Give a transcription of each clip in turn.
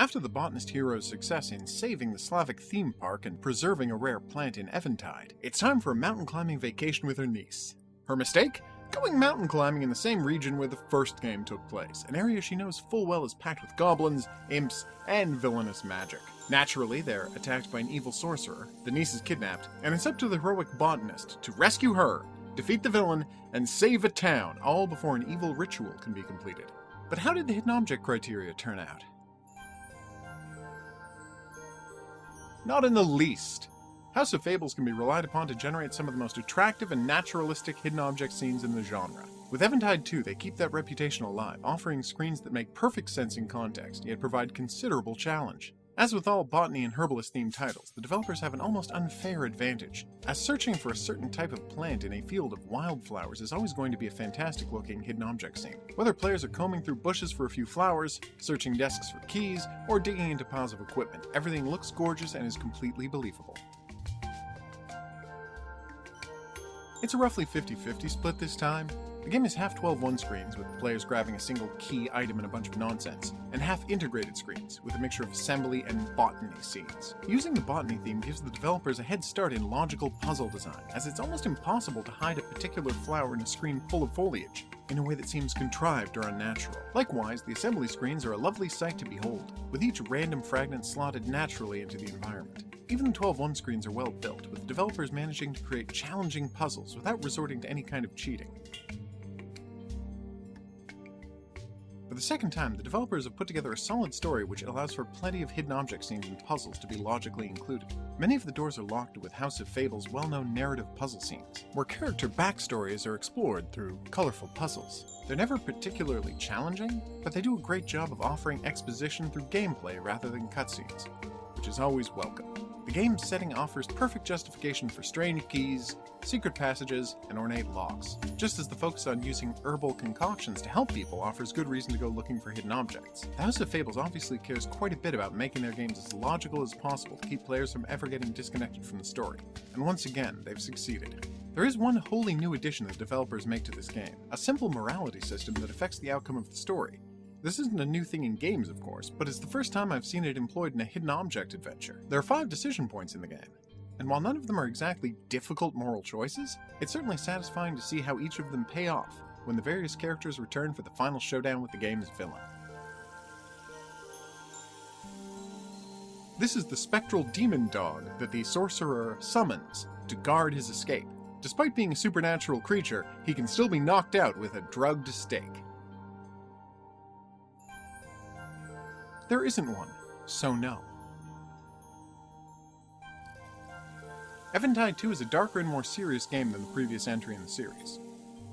After the botanist hero's success in saving the Slavic theme park and preserving a rare plant in Eventide, it's time for a mountain climbing vacation with her niece. Her mistake? Going mountain climbing in the same region where the first game took place, an area she knows full well is packed with goblins, imps, and villainous magic. Naturally, they're attacked by an evil sorcerer, the niece is kidnapped, and it's up to the heroic botanist to rescue her, defeat the villain, and save a town, all before an evil ritual can be completed. But how did the hidden object criteria turn out? Not in the least. House of Fables can be relied upon to generate some of the most attractive and naturalistic hidden object scenes in the genre. With Eventide 2, they keep that reputation alive, offering screens that make perfect sense in context, yet provide considerable challenge. As with all botany and herbalist-themed titles, the developers have an almost unfair advantage, as searching for a certain type of plant in a field of wildflowers is always going to be a fantastic-looking hidden object scene. Whether players are combing through bushes for a few flowers, searching desks for keys, or digging into piles of equipment, everything looks gorgeous and is completely believable. It's a roughly 50-50 split this time. The game is half 12-1 screens, with players grabbing a single key item and a bunch of nonsense, and half integrated screens, with a mixture of assembly and botany scenes. Using the botany theme gives the developers a head start in logical puzzle design, as it's almost impossible to hide a particular flower in a screen full of foliage, in a way that seems contrived or unnatural. Likewise, the assembly screens are a lovely sight to behold, with each random fragment slotted naturally into the environment. Even the 12-1 screens are well built, with developers managing to create challenging puzzles without resorting to any kind of cheating. For the second time, the developers have put together a solid story which allows for plenty of hidden object scenes and puzzles to be logically included. Many of the doors are locked with House of Fables' well-known narrative puzzle scenes, where character backstories are explored through colorful puzzles. They're never particularly challenging, but they do a great job of offering exposition through gameplay rather than cutscenes, which is always welcome. The game's setting offers perfect justification for strange keys, secret passages, and ornate locks, just as the focus on using herbal concoctions to help people offers good reason to go looking for hidden objects. The House of Fables obviously cares quite a bit about making their games as logical as possible to keep players from ever getting disconnected from the story, and once again, they've succeeded. There is one wholly new addition that developers make to this game, a simple morality system that affects the outcome of the story. This isn't a new thing in games, of course, but it's the first time I've seen it employed in a hidden object adventure. There are 5 decision points in the game, and while none of them are exactly difficult moral choices, it's certainly satisfying to see how each of them pay off when the various characters return for the final showdown with the game's villain. This is the spectral demon dog that the Sorcerer summons to guard his escape. Despite being a supernatural creature, he can still be knocked out with a drugged stake. There isn't one, so no. Eventide 2 is a darker and more serious game than the previous entry in the series.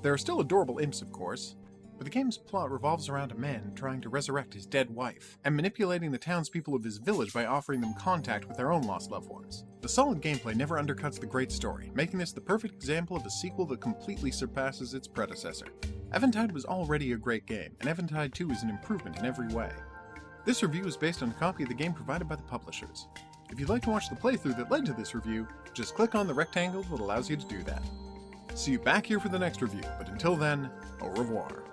There are still adorable imps, of course, but the game's plot revolves around a man trying to resurrect his dead wife, and manipulating the townspeople of his village by offering them contact with their own lost loved ones. The solid gameplay never undercuts the great story, making this the perfect example of a sequel that completely surpasses its predecessor. Eventide was already a great game, and Eventide 2 is an improvement in every way. This review is based on a copy of the game provided by the publishers. If you'd like to watch the playthrough that led to this review, just click on the rectangle that allows you to do that. See you back here for the next review, but until then, au revoir.